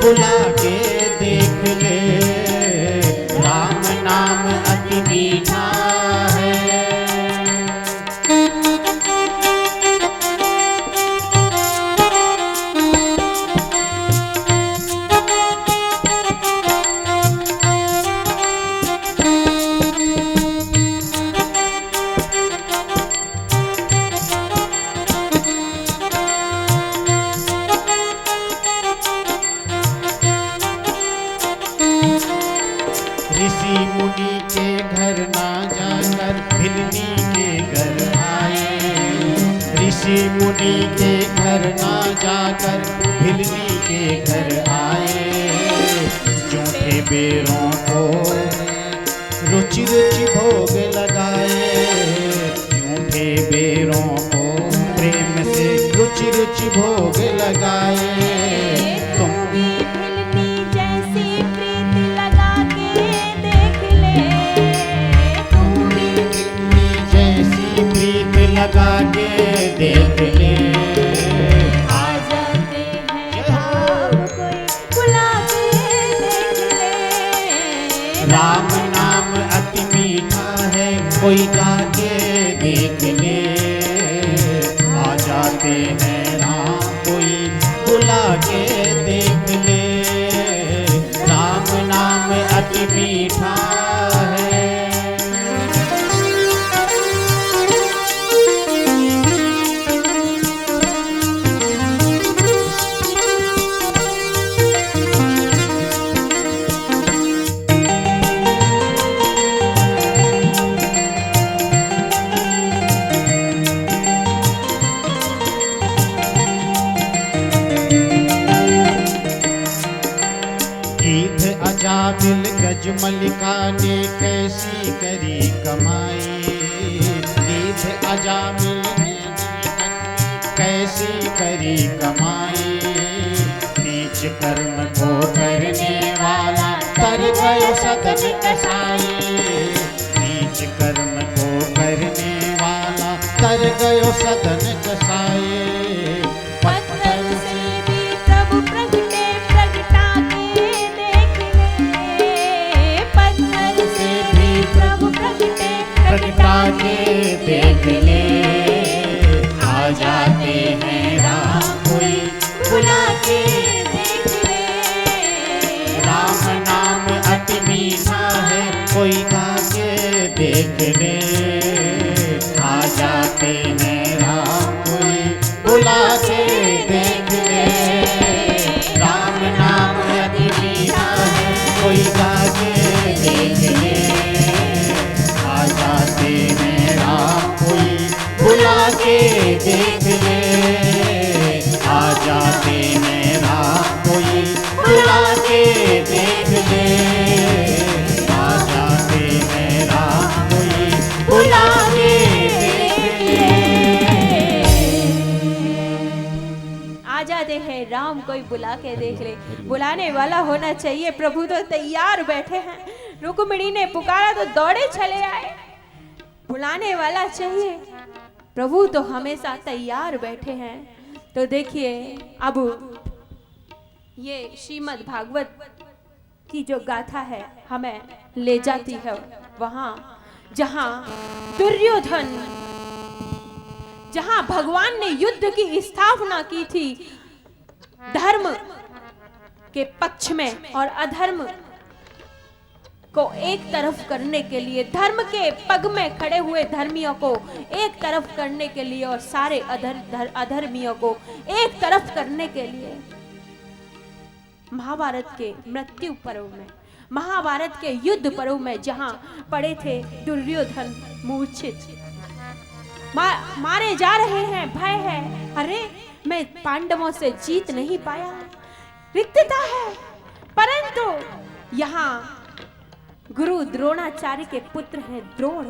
बुला के देख ले, राम नाम अति मीठा है। ऋषि मुनि के घर ना जाकर भिलनी के घर आए, ऋषि मुनि के घर ना जाकर भिलनी के घर आए। जूठे बेरों को रुचि रुचि भोग लगाए, जूठे बेरों को प्रेम से रुचि रुचि भोग लगाए। लगा के देख ले, आ जाते हैं राम कोई बुला के देख ले। राम नाम अति मीठा है, कोई गा के देख ले। आ जाते हैं राम कोई बुला के देख ले, राम नाम अति मीठा है। अजाबिल गजमलिका ने कैसी करी कमाई, गीत अजाबिल ने कैसी करी कमाई। नीच कर्म को करने वाला तर गयो सदन कसाई, नीच कर्म को करने वाला तर गयो सदन कसाई। प्रगटा के देख ले, आ जाते हैं राम कोई बुला के देख ले। राम नाम अति मीठा है, कोई गा के देख ले। आ जाते हैं राम कोई बुला के देख ले, राम नाम अति मीठा है, कोई गा के देख ले। कोई बुला के देख ले, आ जाते हैं राम कोई बुला के देख ले। आ जाते हैं राम कोई बुला के देख ले। आ जाते हैं राम कोई बुला के देख ले। बुलाने वाला होना चाहिए, प्रभु तो तैयार बैठे हैं। रुक्मिणी ने पुकारा तो दौड़े चले आए। बुलाने वाला चाहिए, प्रभु तो हमेशा तैयार बैठे हैं। तो देखिए अब ये श्रीमद् भागवत की जो गाथा है हमें ले जाती है वहां जहां दुर्योधन, जहां भगवान ने युद्ध की स्थापना की थी धर्म के पक्ष में और अधर्म को एक तरफ करने के लिए, धर्म के पग में खड़े हुए धर्मियों को एक तरफ करने के लिए और सारे अधर्मियों को एक तरफ करने के लिए महाभारत के मृत्यु पर्व में, महाभारत के युद्ध पर्व में जहां पड़े थे दुर्योधन मूर्छित, मारे जा रहे हैं, भय है, अरे मैं पांडवों से जीत नहीं पाया, रिक्तता है। परंतु यहाँ गुरु द्रोणाचार्य के पुत्र हैं द्रोण,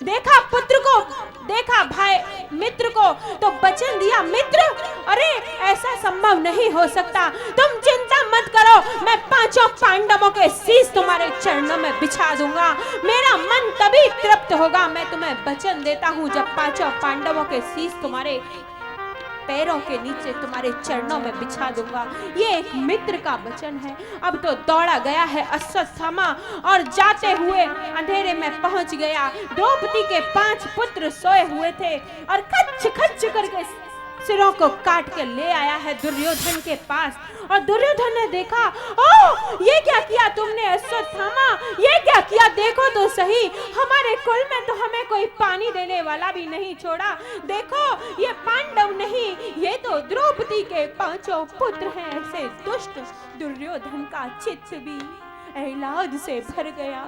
देखा पुत्र को, देखा भाई मित्र को तो वचन दिया, मित्र अरे ऐसा संभव नहीं हो सकता, तुम चिंता मत करो, मैं पांचों पांडवों के शीश तुम्हारे चरणों में बिछा दूंगा, मेरा मन तभी तृप्त होगा, मैं तुम्हें वचन देता हूं जब पांचों पांडवों के शीश तुम्हारे पैरों के नीचे तुम्हारे चरणों में बिछा दूंगा। ये एक मित्र का वचन है। अब तो दौड़ा गया है अश्वत्थामा और जाते हुए अंधेरे में पहुंच गया। द्रौपदी के 5 पुत्र सोए हुए थे और खच खच करके सिरों को काट के ले आया है दुर्योधन के पास। और दुर्योधन ने देखा, ओ ये क्या किया तुमने अश्वत्थामा, ये क्या किया, देखो तो सही, हमारे कुल में तो हमें कोई पानी देने वाला भी नहीं छोड़ा। देखो ये पांडव नहीं, ये तो द्रौपदी के 5 पुत्र हैं। ऐसे दुष्ट दुर्योधन का चित्त भी एलाद से भर गया।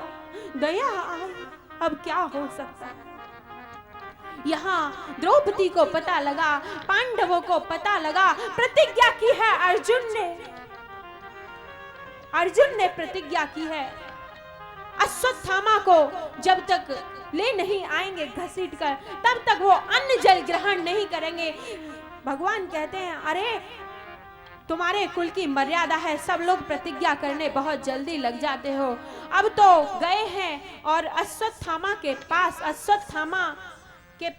दया आई, अब क्या हो सकता है। यहाँ द्रौपदी को पता लगा, पांडवों को पता लगा, प्रतिज्ञा की है अर्जुन ने प्रतिज्ञा की है, अश्वत्थामा को जब तक ले नहीं आएंगे घसीट कर, तब तक वो अन्न जल ग्रहण नहीं करेंगे। भगवान कहते हैं, अरे तुम्हारे कुल की मर्यादा है, सब लोग प्रतिज्ञा करने बहुत जल्दी लग जाते हो। अब तो गए हैं और अश्वत्थामा के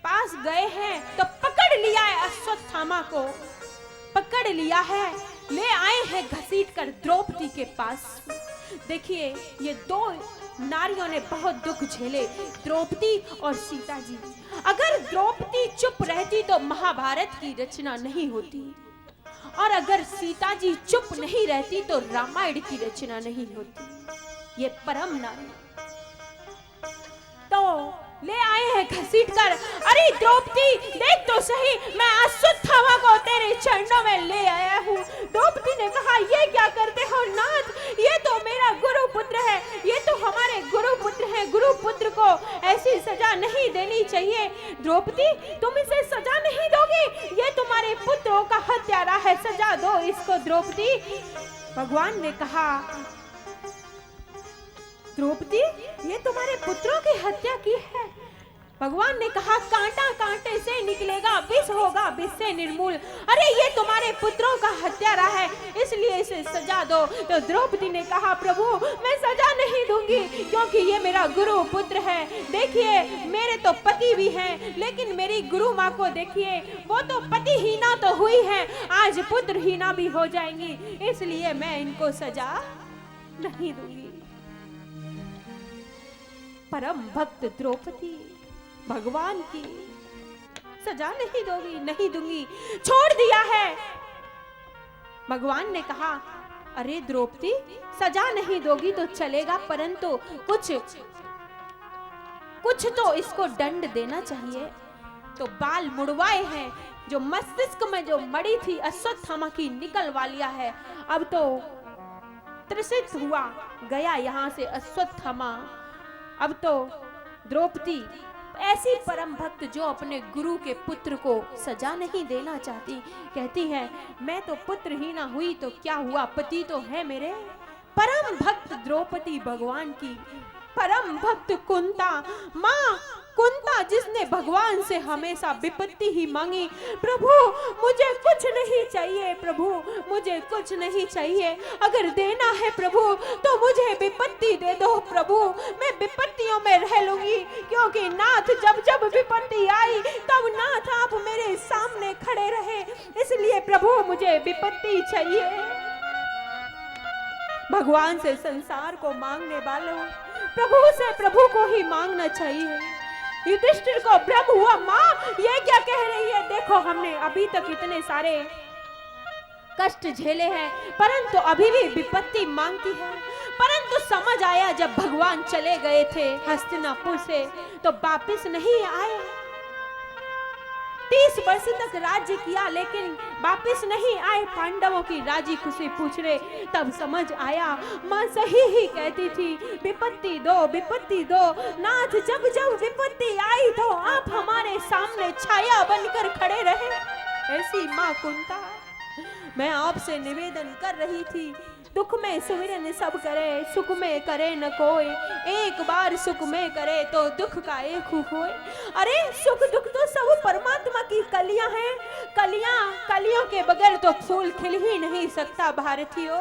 पास गए हैं तो पकड़ लिया है, अश्वत्थामा को पकड़ लिया है, ले आए हैं घसीट कर द्रौपदी के पास। देखिए ये 2 नारियों ने बहुत दुख झेले, द्रौपदी और सीता जी। अगर द्रौपदी चुप रहती तो महाभारत की रचना नहीं होती, और अगर सीता जी चुप नहीं रहती तो रामायण की रचना नहीं होती। ये परम नारी तो ले आए हैं घसीट कर। अरे द्रौपदी देख तो सही, मैं अश्वत्थामा को तेरे चरणों में ले आया हूँ। द्रौपदी ने कहा, ये क्या करते हो नाथ, ये तो मेरा गुरु पुत्र है, ये तो हमारे गुरु पुत्र हैं, गुरु पुत्र को ऐसी सजा नहीं देनी चाहिए। द्रौपदी तुम इसे सजा नहीं दोगी, ये तुम्हारे पुत्रों का हत्यारा है, सजा दो इसको द्रौपदी। भगवान ने कहा, द्रौपदी ये तुम्हारे पुत्रों की हत्या की है। भगवान ने कहा, कांटा कांटे से निकलेगा, विष होगा विष से निर्मूल। अरे ये तुम्हारे पुत्रों का हत्यारा है, इसलिए इसे सजा दो। तो द्रौपदी ने कहा, प्रभु मैं सजा नहीं दूंगी, क्योंकि ये मेरा गुरु पुत्र है। देखिए मेरे तो पति भी हैं, लेकिन मेरी गुरु माँ को देखिए, वो तो पतिहीना तो हुई है, आज पुत्रहीना भी हो जाएंगी, इसलिए मैं इनको सजा नहीं दूंगी। परम भक्त द्रौपदी भगवान की, सजा नहीं दोगी, नहीं दूंगी, छोड़ दिया है। भगवान ने कहा, अरे द्रौपदी सजा नहीं दोगी तो चलेगा, परंतु कुछ तो इसको दंड देना चाहिए। तो बाल मुड़वाए हैं, जो मस्तिष्क में जो मड़ी थी अश्वत्थामा की निकलवा लिया है। अब तो त्रसित हुआ गया यहाँ से अश्वत्थामा। अब तो द्रौपदी ऐसी परम भक्त जो अपने गुरु के पुत्र को सजा नहीं देना चाहती, कहती है, मैं तो पुत्रहीना हुई तो क्या हुआ, पति तो है मेरे। परम भक्त द्रौपदी भगवान की, परम भक्त कुंता, माँ कुंता जिसने भगवान से हमेशा विपत्ति ही मांगी। प्रभु मुझे कुछ नहीं चाहिए, प्रभु मुझे कुछ नहीं चाहिए, अगर देना है प्रभु तो मुझे विपत्ति दे दो प्रभु, मैं विपत्तियों में रह लूंगी, क्योंकि नाथ जब जब विपत्ति आई तब नाथ आप मेरे सामने खड़े रहे, इसलिए प्रभु मुझे विपत्ति चाहिए। भगवान से संसार को मांगने वालों, प्रभु से प्रभु को ही मांगना चाहिए। युधिष्ठिर को भ्रम हुआ, माँ ये क्या कह रही है, देखो हमने अभी तक इतने सारे कष्ट झेले हैं, परंतु अभी भी विपत्ति मांगती है। परंतु समझ आया जब भगवान चले गए थे हस्तिनापुर से तो वापिस नहीं आए। 30 वर्ष तक राज्य किया लेकिन वापिस नहीं आए, पांडवों की राजी खुशी पूछ रहे। तब समझ आया माँ सही ही कहती थी, विपत्ति दो विपत्ति दो नाथ, जब जब विपत्ति आई तो आप हमारे सामने छाया बनकर खड़े रहे। ऐसी माँ कुंता मैं आपसे निवेदन कर रही थी, दुख में सुमिरन सब करे, सुख में करे न कोई, एक बार सुख में करे तो दुख का एक होए। अरे सुख दुख तो सब परमात्मा की कलियां हैं, कलियों के बगैर तो फूल खिल ही नहीं सकता भारतीयों।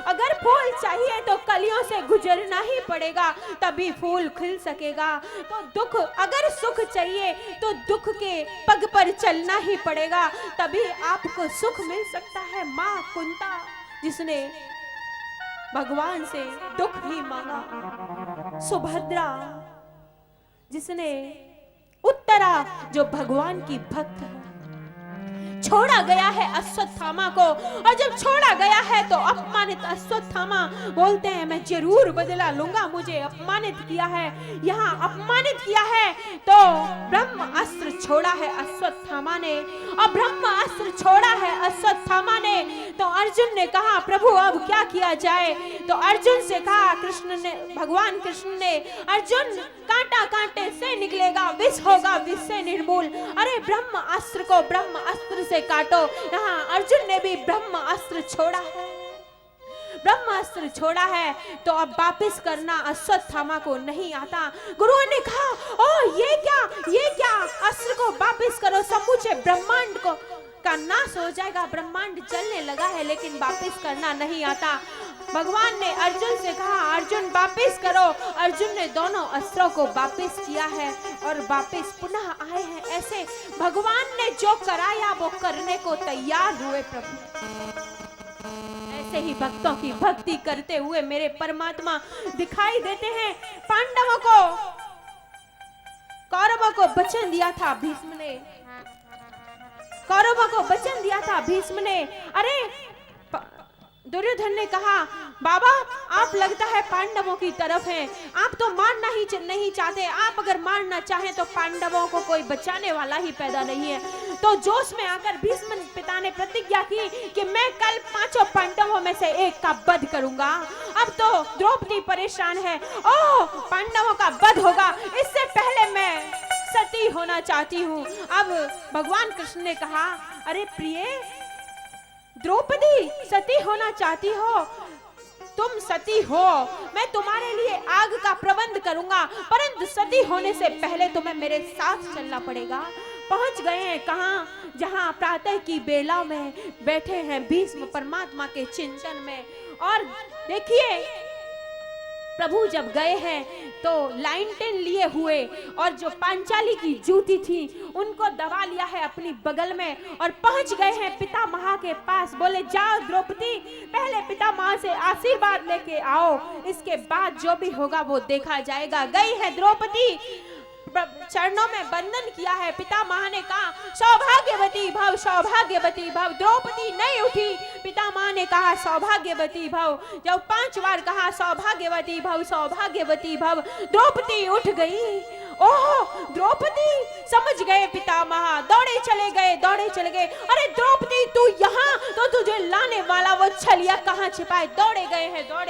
अगर फूल चाहिए तो कलियों से गुजरना ही पड़ेगा, तभी फूल खिल सकेगा। तो दुख, अगर सुख चाहिए तो दुख के पग पर चलना ही पड़ेगा, तभी आपको सुख मिल सकता है। माँ कुंता जिसने भगवान से दुख ही मांगा, सुभद्रा जिसने, उत्तरा जो भगवान की भक्त है, छोड़ा गया है अश्वत्थामा को, और जब छोड़ा गया है तो अपमानित अश्वत्थामा बोलते हैं मैं जरूर बदला लूंगा, मुझे अपमानित किया है, यहाँ अपमानित किया है। तो ब्रह्म अस्त्र छोड़ा है अश्वत्थामा ने, और ब्रह्म अस्त्र छोड़ा है अश्वत्थामा ने। तो अर्जुन ने कहा प्रभु अब क्या किया जाए? तो अर्जुन से कहा, कृष्ण ने, भगवान कृष्ण ने, अर्जुन कांटा कांटे से निकलेगा, विष होगा विष से निर्मूल। अरे ब्रह्म अस्त्र को ब्रह्म अस्त्र से काटो। यहाँ अर्जुन ने भी ब्रह्म अस्त्र छोड़ा है, ब्रह्म अस्त्र छोड़ा है। तो अब वापिस करना अश्वत्थामा को नहीं आता। गुरुओं ने कहा ओ ये क्या अस्त्र को वापिस करो, समूचे ब्रह्मांड को का नाश हो जाएगा, ब्रह्मांड जलने लगा है, लेकिन वापिस करना नहीं आता। भगवान ने अर्जुन से कहा अर्जुन वापिस करो। अर्जुन ने दोनों अस्त्रों को वापिस किया है और वापिस पुनः आए हैं। ऐसे भगवान ने जो कराया वो करने को तैयार हुए प्रभु। ऐसे ही भक्तों की भक्ति करते हुए मेरे परमात्मा दिखाई देते हैं। पांडवों को, कौरवों को वचन दिया था भीष्म ने, कौरवों को वचन दिया था भीष्म ने। अरे दुर्योधन ने कहा बाबा आप लगता है पांडवों की तरफ हैं, आप तो मारना ही नहीं चाहते, आप अगर मारना चाहें तो पांडवों को कोई बचाने वाला ही पैदा नहीं है। तो जोश में आकर भीष्म पिता ने प्रतिज्ञा की कि मैं कल 5 पांडवों में से एक का वध करूंगा। अब तो द्रौपदी परेशान है, ओह पांडवों का वध होगा, इससे पहले मैं सती होना चाहती हूँ। अब भगवान कृष्ण ने कहा अरे प्रिय द्रौपदी सती होना चाहती हो, तुम सती हो, मैं तुम्हारे लिए आग का प्रबंध करूंगा, परंतु सती होने से पहले तुम्हें मेरे साथ चलना पड़ेगा। पहुंच गए हैं कहाँ? जहाँ प्रातः की बेला में बैठे हैं भीष्म परमात्मा के चिंतन में। और देखिए प्रभु जब गए हैं तो लाइनटेन लिए हुए और जो पांचाली की जूती थी उनको दबा लिया है अपनी बगल में और पहुंच गए हैं पितामह के पास। बोले जाओ द्रौपदी पहले पितामह से आशीर्वाद लेके आओ, इसके बाद जो भी होगा वो देखा जाएगा। गई है द्रौपदी, चरणों में बंधन किया है। पितामह ने कहा सौभाग्यवती भव, सौभाग्यवती भव। द्रौपदी नहीं उठी। पितामह ने कहा सौभाग्यवती भव। जब 5 बार कहा सौभाग्यवती भव, सौभाग्यवती भव, द्रौपदी उठ गई। ओह द्रौपदी, समझ गए पितामह, दौड़े चले गए। अरे द्रौपदी तू यहाँ, तो तुझे लाने वाला वो छलिया कहाँ छिपाए? दौड़े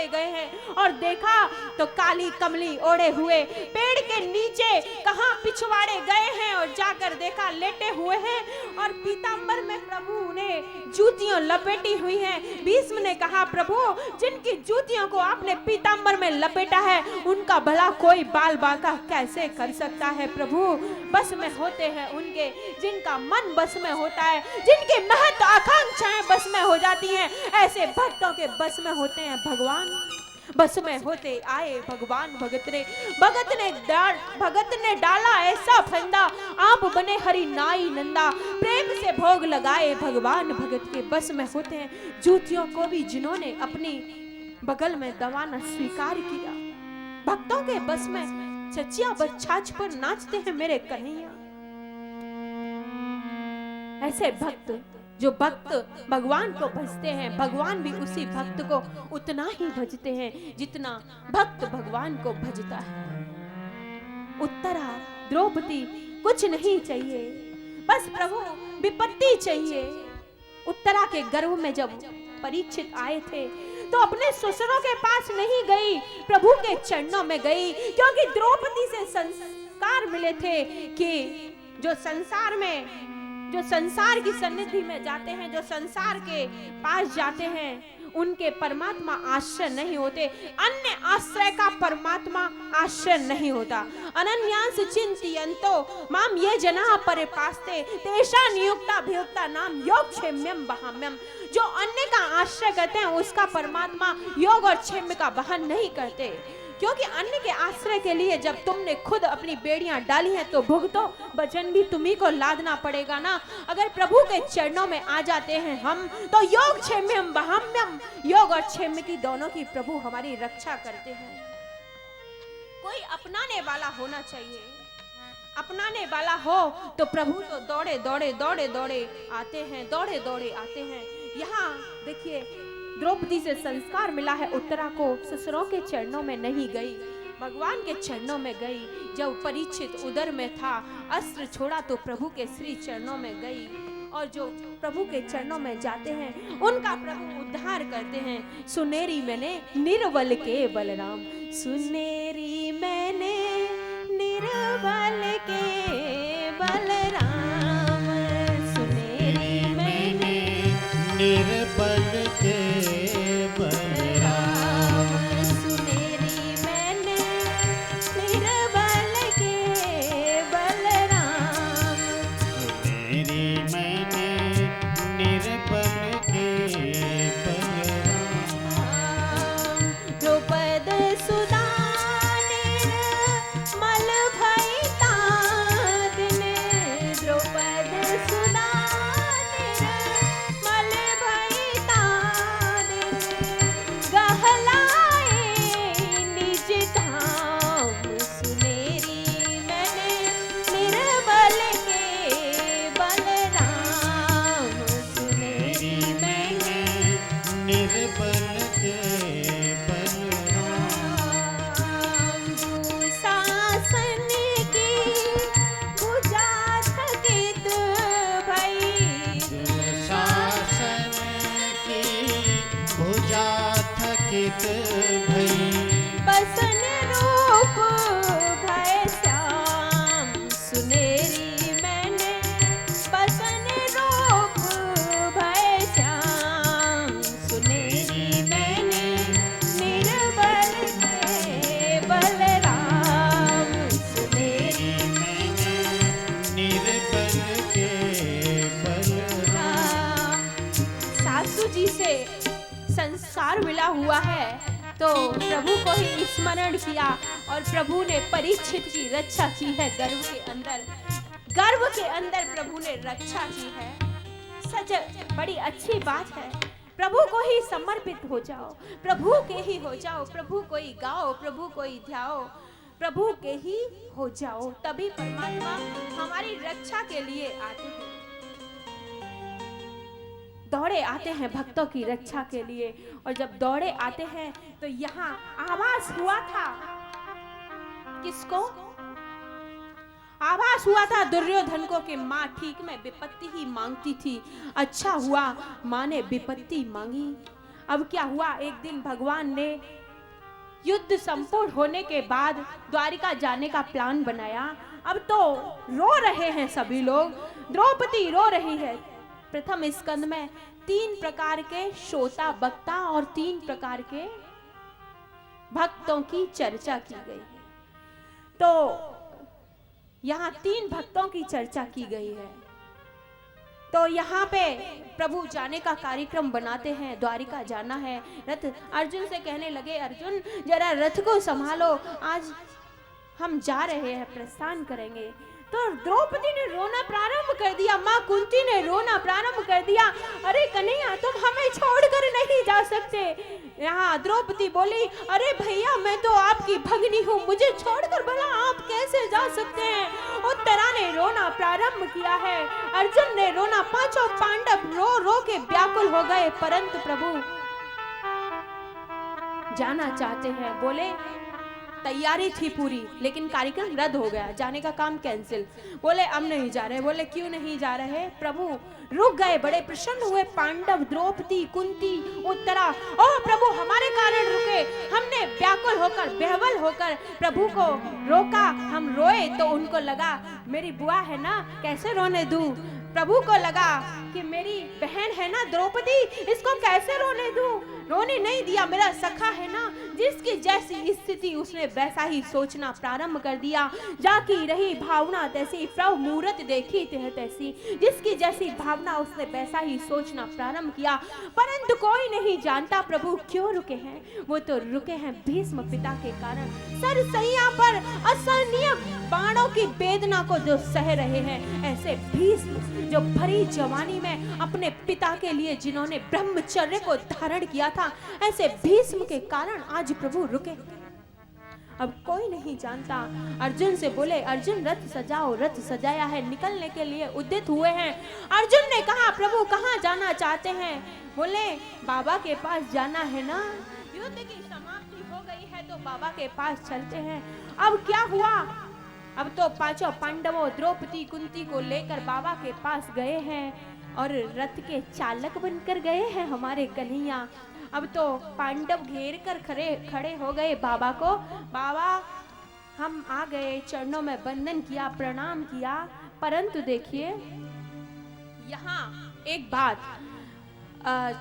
गए हैं और देखा तो काली कमली ओढ़े हुए पेड़ के नीचे कहाँ पिछवाड़े गए हैं और जाकर देखा लेटे हुए हैं और पीतांबर में प्रभु ने जूतियां लपेटी हुई हैं। भीष्म ने कहा प्रभु जिनकी जूतियों को आपने पीतांबर में लपेटा है उनका भला कोई बाल बांका कैसे कर सकता है? प्रभु बस में होते हैं उनके जिनका मन बस में होता है, जिनकी महत्व आकांक्षाएं बस में हो जाती हैं, ऐसे भक्तों के बस में होते हैं भगवान। बस में होते आए भगवान। भगत ने डाला ऐसा फंदा, आप बने हरि नाई नंदा। प्रेम से भोग लगाए भगवान भगत के बस में होते हैं। जूतियों को भी जिन्होंने अपनी बगल में दबाना स्वीकार किया, भक्तों के बस में चचिया बछाछ पर नाचते हैं मेरे कन्हैया। ऐसे भक्त जो भक्त भगवान को भजते हैं, भगवान भी उसी भक्त को उतना ही भजते हैं जितना भक्त भगवान को भजता है। उत्तरा द्रौपदी कुछ नहीं चाहिए, बस प्रभु विपत्ति चाहिए। उत्तरा के गर्भ में जब परीक्षित आए थे तो अपने ससुरों के पास नहीं गई, प्रभु के चरणों में गई, क्योंकि द्रौपदी से संस्कार मिले थे कि जो संसार में जो संसार की सन्निधि में जाते हैं, जो संसार के पास जाते हैं, उनके परमात्मा आश्रय नहीं होते। अन्य आश्रय का परमात्मा आश्रय नहीं होता। अनन्यांस चिंतयन्तो माम ये जना परिपास्ते तेषा नियुक्ता अभियुक्ता नाम योग क्षेम्यम वहाम्यम। जो अन्य का आश्रय करते हैं उसका परमात्मा योग और क्षेम्य का वहन नहीं करते, क्योंकि अन्य के आश्रय के लिए जब तुमने खुद अपनी बेड़ियां डाली हैं तो भुगतो, वजन भी तुम्ही को लादना पड़ेगा ना। अगर प्रभु के चरणों में आ जाते हैं हम, तो योग क्षेम्यम वहाम्यम, योग और क्षेम्य की दोनों की प्रभु हमारी रक्षा करते हैं। कोई अपनाने वाला होना चाहिए। अपनाने वाला हो तो प्रभु तो दौड़े दौड़े दौड़े दौड़े आते हैं, दौड़े दौड़े आते हैं। यहाँ देखिए, द्रौपदी से संस्कार मिला है, उत्तरा को ससुरों के चरणों में नहीं गई, भगवान के चरणों में गई। जब परीक्षित उदर में था, अस्त्र छोड़ा तो प्रभु के श्री चरणों में गई। और जो प्रभु के चरणों में जाते हैं उनका प्रभु उद्धार करते हैं। सुनेरी मैंने निर्बल के बलराम, सुनेरी मैंने निर्बल के बलराम, सुनेरी मैंने निर्बल के बलराम, सुनेरी मैंने निर्बल के बलराम, सुनेरी मैंने निर्बल के बलराम। द्रौपद सुदा निर्मल भई तादिन, द्रौपद सुदा निर्मल भई तादिन, गहलाए निज धाम, सुनेरी मैंने निर्बल के बलराम, सुनेरी मैंने निर्बल के बलराम। शासन की भुजा थकित भई, शासन की भुजा थकित भई, बसन रूप भय श्याम, सुनेरी मैंने बसन रूप भय श्याम, सुनेरी मैंने निर्बल के बलराम, सुनेरी मैंने निर्बल के बलराम। सासू जी से संस्कार मिला हुआ है तो प्रभु को ही स्मरण किया और प्रभु ने परीक्षित की रक्षा की है। गर्भ के अंदर प्रभु ने रक्षा की है। सच बड़ी अच्छी बात है। प्रभु को ही समर्पित हो जाओ, प्रभु के ही हो जाओ, प्रभु को ही गाओ, प्रभु को ही ध्याओ, प्रभु के ही हो जाओ, तभी परमात्मा हमारी रक्षा के लिए आते हैं, दौड़े आते हैं भक्तों की रक्षा के लिए। और जब दौड़े आते हैं तो यहाँ आभास हुआ था, किसको आभास हुआ था? दुर्योधन को कि माँ ठीक में विपत्ति ही मांगती थी। अच्छा हुआ माँ ने विपत्ति मांगी। अब क्या हुआ, एक दिन भगवान ने युद्ध संपूर्ण होने के बाद द्वारिका जाने का प्लान बनाया। अब तो रो रहे हैं सभी लोग, द्रौपदी रो रही है। प्रथम स्कंद में 3 प्रकार के श्रोता वक्ता और 3 प्रकार के भक्तों की चर्चा की गई है। तो यहाँ 3 भक्तों की चर्चा की गई है। तो यहाँ पे प्रभु जाने का कार्यक्रम बनाते हैं, द्वारिका जाना है। रथ अर्जुन से कहने लगे, अर्जुन जरा रथ को संभालो, आज हम जा रहे हैं, प्रस्थान करेंगे। तो द्रौपदी ने रोना प्रारंभ कर दिया, माँ कुंती ने रोना प्रारंभ कर दिया, अरे कन्हैया तुम हमें छोड़कर नहीं जा सकते। यहाँ द्रौपदी बोली, अरे भैया मैं तो आपकी भगनी हूँ, मुझे छोड़कर भला आप कैसे जा सकते हैं। उत्तरा ने रोना प्रारंभ किया है, अर्जुन ने रोना, पांचों पांडव रो रो के व्याकुल हो गए। परंतु प्रभु जाना चाहते हैं, बोले तैयारी थी पूरी, लेकिन कार्यक्रम रद्द हो गया, जाने का काम कैंसिल। बोले अब नहीं जा रहे। बोले क्यों नहीं जा रहे? प्रभु रुक गए, बड़े प्रसन्न हुए पांडव, द्रौपदी, कुंती, उत्तरा। ओह प्रभु हमारे कारण रुके, हमने व्याकुल होकर बेहवल होकर प्रभु को रोका, हम रोए तो उनको लगा मेरी बुआ है ना, कैसे रोने दूं। प्रभु को लगा कि मेरी बहन है ना द्रौपदी, इसको कैसे रोने दूं? रोने नहीं दिया। मेरा सखा है ना, जिसकी जैसी स्थिति उसने वैसा ही सोचना प्रारंभ कर दिया। जाकी रही भावना तैसी, प्रभु मूरत देखी तैसी। जिसकी जैसी भावना उसने वैसा ही सोचना प्रारंभ किया। परंतु कोई नहीं जानता प्रभु क्यों रुके हैं। वो तो रुके हैं भीष्म पिता के कारण। सरसैया पर असहनीय बाणों की वेदना को जो सह रहे हैं, ऐसे भीष्म जो भरी जवानी में अपने पिता के लिए जिन्होंने ब्रह्मचर्य को धारण किया था, ऐसे भीष्म के कारण आज प्रभु रुके। अब कोई नहीं जानता। अर्जुन से बोले, अर्जुन रथ सजाओ। रथ सजाया है, निकलने के लिए उद्यत हुए हैं। अर्जुन ने कहा, प्रभु कहाँ जाना चाहते हैं? बोले, बाबा के पास जाना है ना, युद्ध की समाप्ति हो गई है तो बाबा के पास चलते हैं। अब क्या हुआ? अब तो पांचों पांडवों द्रौपदी कुंती को लेकर बाबा के पास गए हैं और रथ के चालक बनकर गए हैं हमारे कन्हैया। अब तो पांडव घेर कर खड़े हो गए बाबा को। बाबा हम आ गए, चरणों में वंदन किया, प्रणाम किया। परंतु देखिए यहाँ एक बात,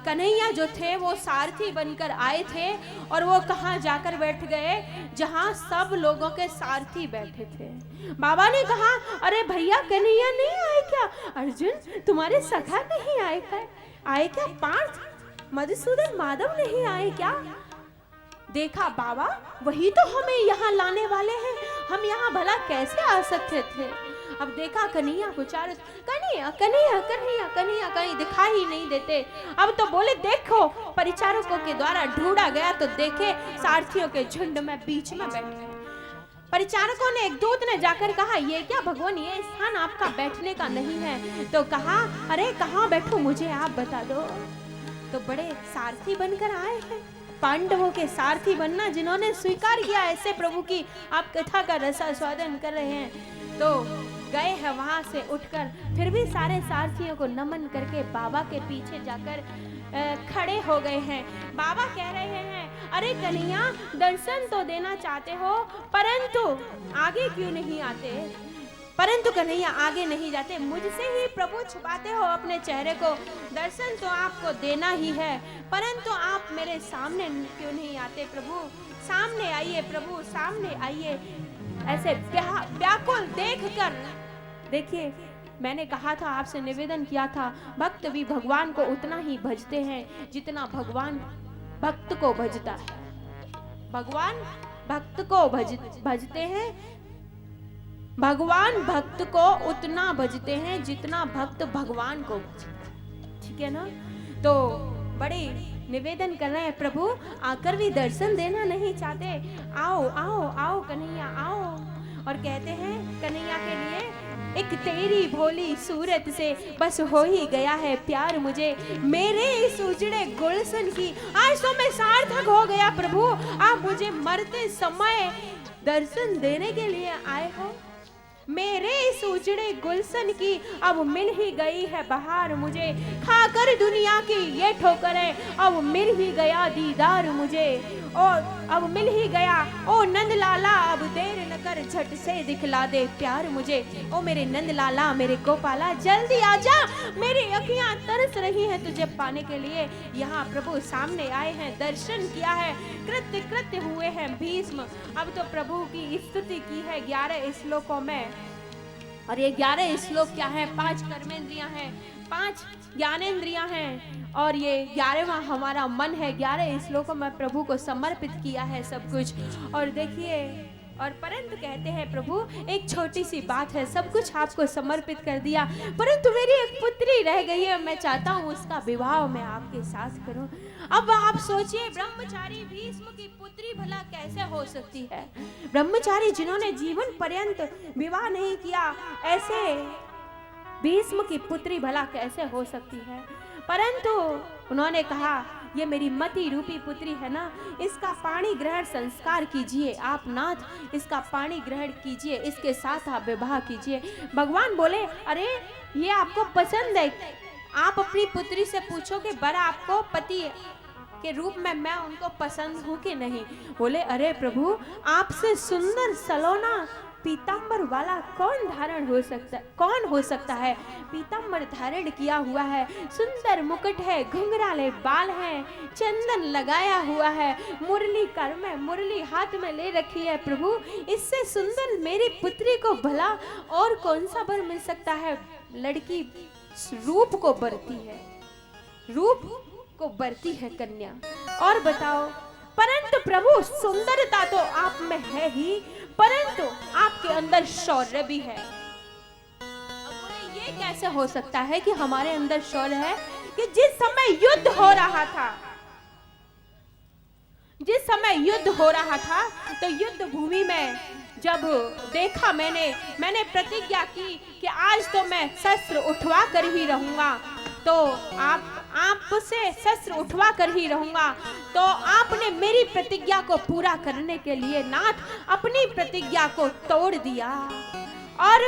कन्हैया जो थे वो सारथी बनकर आए थे और वो कहाँ जाकर बैठ गए? जहाँ सब लोगों के सारथी बैठे थे। बाबा ने कहा, अरे भैया कन्हैया नहीं आए क्या? अर्जुन तुम्हारे सखा नहीं आए क्या? पार्थ मधुसूदन माधव नहीं आए क्या? देखा बाबा, वही तो हमें यहाँ लाने वाले हैं, हम यहाँ भला कैसे आ सकते थे? अब देखा कन्हैया को चारों, कन्हैया कन्हैया कन्हैया कन्हैया कहीं दिखाई ही नहीं देते। अब तो बोले, देखो परिचारकों के द्वारा ढूंढा गया तो देखे सारथियों के झुंड में बीच में बैठे। परिचारकों ने, एक दूत ने जाकर कहा, ये क्या भगवान, ये स्थान आपका बैठने का नहीं है। तो कहा, अरे कहाँ बैठूं, मुझे आप बता दो। तो बड़े सारथी बनकर आए हैं, पांडवों के सारथी बनना जिन्होंने स्वीकार किया ऐसे प्रभु की आप कथा का रसास्वादन कर रहे हैं। तो गए हैं वहां से उठकर, फिर भी सारे सारथियों को नमन करके बाबा के पीछे जाकर खड़े हो गए हैं। बाबा कह रहे हैं, अरे कन्हैया दर्शन तो देना चाहते हो, परंतु आगे क्यों नहीं आते? परंतु कन्हैया आगे नहीं जाते, मुझसे ही प्रभु छुपाते हो अपने चेहरे को। दर्शन तो आपको देना ही है, परंतु आप मेरे सामने क्यों नहीं आते? प्रभु सामने आइए, प्रभु सामने आइए। ऐसे व्याकुल देखकर, देखिए मैंने कहा था, आपसे निवेदन किया था, भक्त भी भगवान को उतना ही भजते हैं जितना भगवान भक्त को भजता है। भगवान भक्त को भजते हैं, भगवान भक्त को उतना भजते हैं जितना भक्त भगवान को भजता है। ठीक है ना? तो बड़े निवेदन कर रहे हैं, प्रभु आकर भी दर्शन देना नहीं चाहते? आओ आओ आओ कन्हैया आओ। और कहते हैं कन्हैया के लिए, एक तेरी भोली सूरत से बस हो ही गया है प्यार मुझे, मेरे इस उजड़े गुलशन की आज तो मैं सार्थक हो गया। प्रभु आप मुझे मरते समय दर्शन देने के लिए आए हो, मेरे इस उजड़े गुलशन की अब मिल ही गई है बहार मुझे, खाकर दुनिया की ये ठोकरें अब मिल ही गया दीदार मुझे, और अब मिल ही गया। ओ नंद लाला अब देर न कर, झट से दिखला दे प्यार मुझे। ओ मेरे नंद लाला मेरे गोपाला जल्दी आजा, मेरी अखियां तरस रही हैं तुझे पाने के लिए। यहाँ प्रभु सामने आए हैं, दर्शन किया है, कृत्य कृत्य हुए हैं भीष्म। अब तो प्रभु की स्तुति की है 11 श्लोकों में, और ये 11 श्लोक क्या है? 5 कर्मेंद्रियां हैं, 5 ज्ञानेंद्रियां हैं, और ये 11वां हमारा मन है। 11 श्लोकों में प्रभु को समर्पित किया है सब कुछ। और देखिए, और परंतु कहते हैं प्रभु एक छोटी सी बात है, सब कुछ आपको समर्पित कर दिया, परंतु मेरी एक पुत्री रह गई है, मैं चाहता हूँ उसका विवाह मैं आपके साथ करूँ। अब आप सोचिए, ब्रह्मचारी भीष्म की पुत्री भला कैसे हो सकती है? ब्रह्मचारी जिन्होंने जीवन पर्यंत विवाह नहीं किया, ऐसे भीष्म की पुत्री भला कैसे हो सकती है? परंतु उन्होंने कहा, ये मेरी मति रूपी पुत्री है ना, इसका पाणी ग्रहण संस्कार कीजिए आप नाथ, इसका पाणी ग्रहण कीजिए, इसके साथ आप विवाह कीजिए। भगवान बोले, अरे ये आपको पसंद है, आप अपनी पुत्री से पूछो कि बड़ा आपको पति के रूप में मैं उनको पसंद हूँ कि नहीं। बोले, अरे प्रभु आपसे सुंदर सलोना पीतांबर वाला कौन हो सकता है। पीतांबर धारण किया हुआ है, सुंदर मुकुट है, घुंघराले बाल हैं, चंदन लगाया हुआ है, मुरली कर में मुरली हाथ में ले रखी है। प्रभु, इससे सुंदर मेरी पुत्री को भला और कौन सा वर मिल सकता है। लड़की रूप को बरती है, रूप को बरती है कन्या। और बताओ, परंतु प्रभु सुंदरता तो आप में है ही, परंतु आपके अंदर शौर्य भी है। अब ये कैसे हो सकता है कि हमारे अंदर शौर्य है कि जिस समय युद्ध हो रहा था, तो युद्ध भूमि में जब देखा मैंने प्रतिज्ञा की कि आज तो मैं शस्त्र उठवा कर ही रहूंगा, तो आपसे शस्त्र उठवा कर ही रहूंगा। तो आपने मेरी प्रतिज्ञा को पूरा करने के लिए नाथ अपनी प्रतिज्ञा को तोड़ दिया और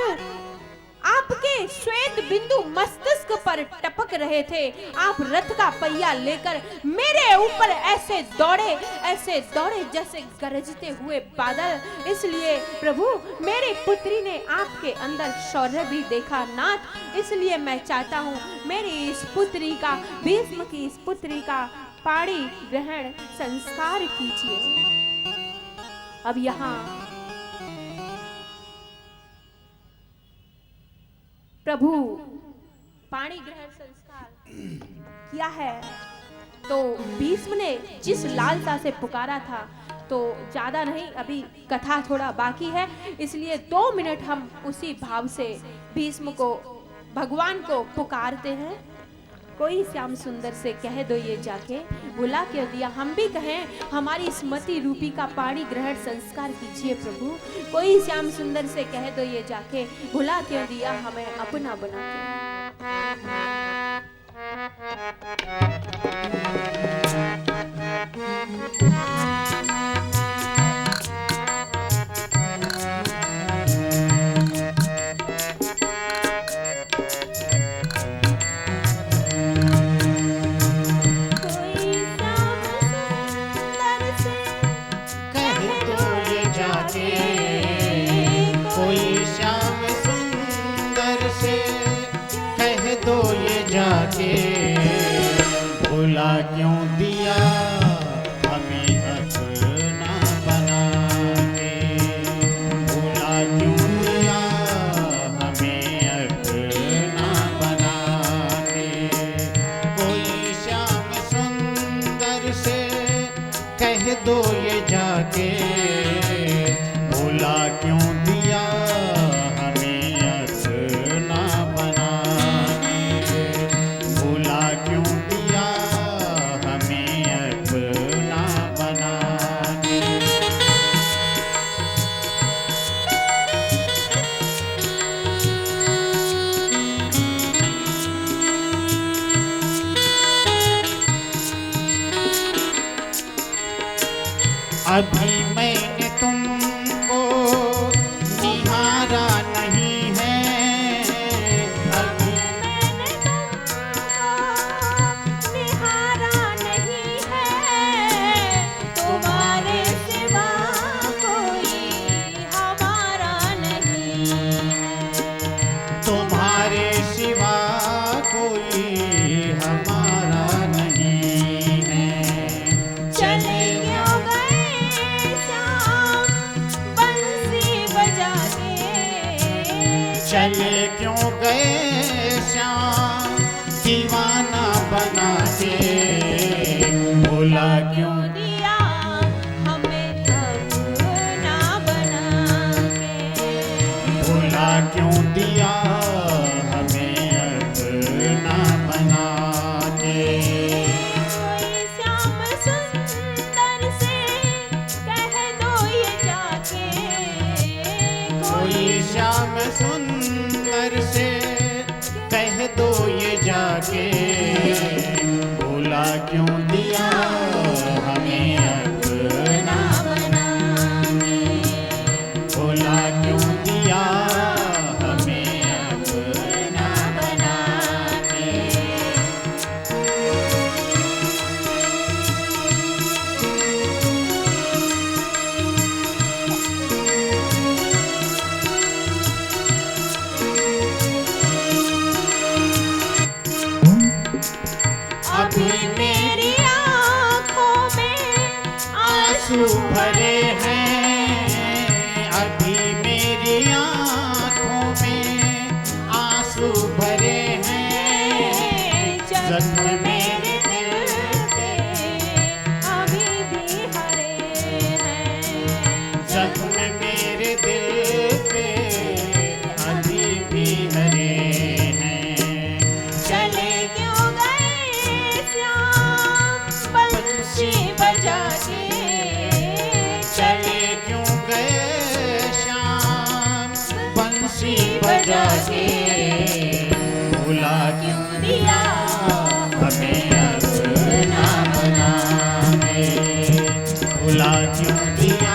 आपके श्वेत बिंदु मस्तिष्क पर टपक रहे थे। आप रथ का पहिया लेकर मेरे ऊपर ऐसे दौड़े जैसे गरजते हुए बादल। इसलिए प्रभु, मेरी पुत्री ने आपके अंदर शौर्य भी देखा नाथ। इसलिए मैं चाहता हूँ मेरी इस पुत्री का, भीष्म की इस पुत्री का पाणी ग्रहण संस्कार कीजिए। अब यहाँ प्रभु पाणी ग्रहण संस्कार किया है, तो भीष्म ने जिस लालसा से पुकारा था, तो ज्यादा नहीं, अभी कथा थोड़ा बाकी है, इसलिए 2 मिनट हम उसी भाव से भीष्म को, भगवान को पुकारते हैं। कोई श्याम सुंदर से कह दो ये जाके, बुला क्यों दिया। हम भी कहें हमारी स्मृति रूपी का पाणी ग्रहण संस्कार कीजिए प्रभु। कोई श्याम सुंदर से कह दो ये जाके, बुला क्यों दिया हमें अपना बना जाके, भुला क्यों दिया हमें अपना बना के, भुला क्यों दिया हमें अपना बना के। कोई श्याम सुंदर से कह दो ये जाके, भुला क्यों दिया हमें अपना बना के, भुला क्यों दिया हमें अपना बना के। अभी मैंने तुमको निहारा नहीं है, अभी मैंने तुमको निहारा नहीं है, तुम्हारे सिवा कोई हमारा नहीं है, तुम्हारे सिवा कोई हमारा नहीं है। चले क्यों गए श्याम बंसी बजा के, चले क्यों गए श्याम दीवाना बना के, भुला क्यों दिया हमें अपना बना के, भुला क्यों दिया हमें अपना बना के। कोई श्याम सुंदर से कह दो ये जाके, कोई श्याम सुंदर से कह दो ये जाके, भुला क्यों दिया हमें अपना बना के, भुला क्यों दिया हमें अपना बना के। आंसू भरे हैं अभी मेरी आंखों में, आंसू भरे हैं जख्म मेरे दिल पे अभी भी हरे हैं, जख्म मेरे दिल पे अभी भी हरे हैं। चले क्यों गए श्याम बंसी बजा के, चले क्यों गए श्याम बंसी बजा के, भुला क्यों दिया हमें अपना बनाने, भुला क्यों दिया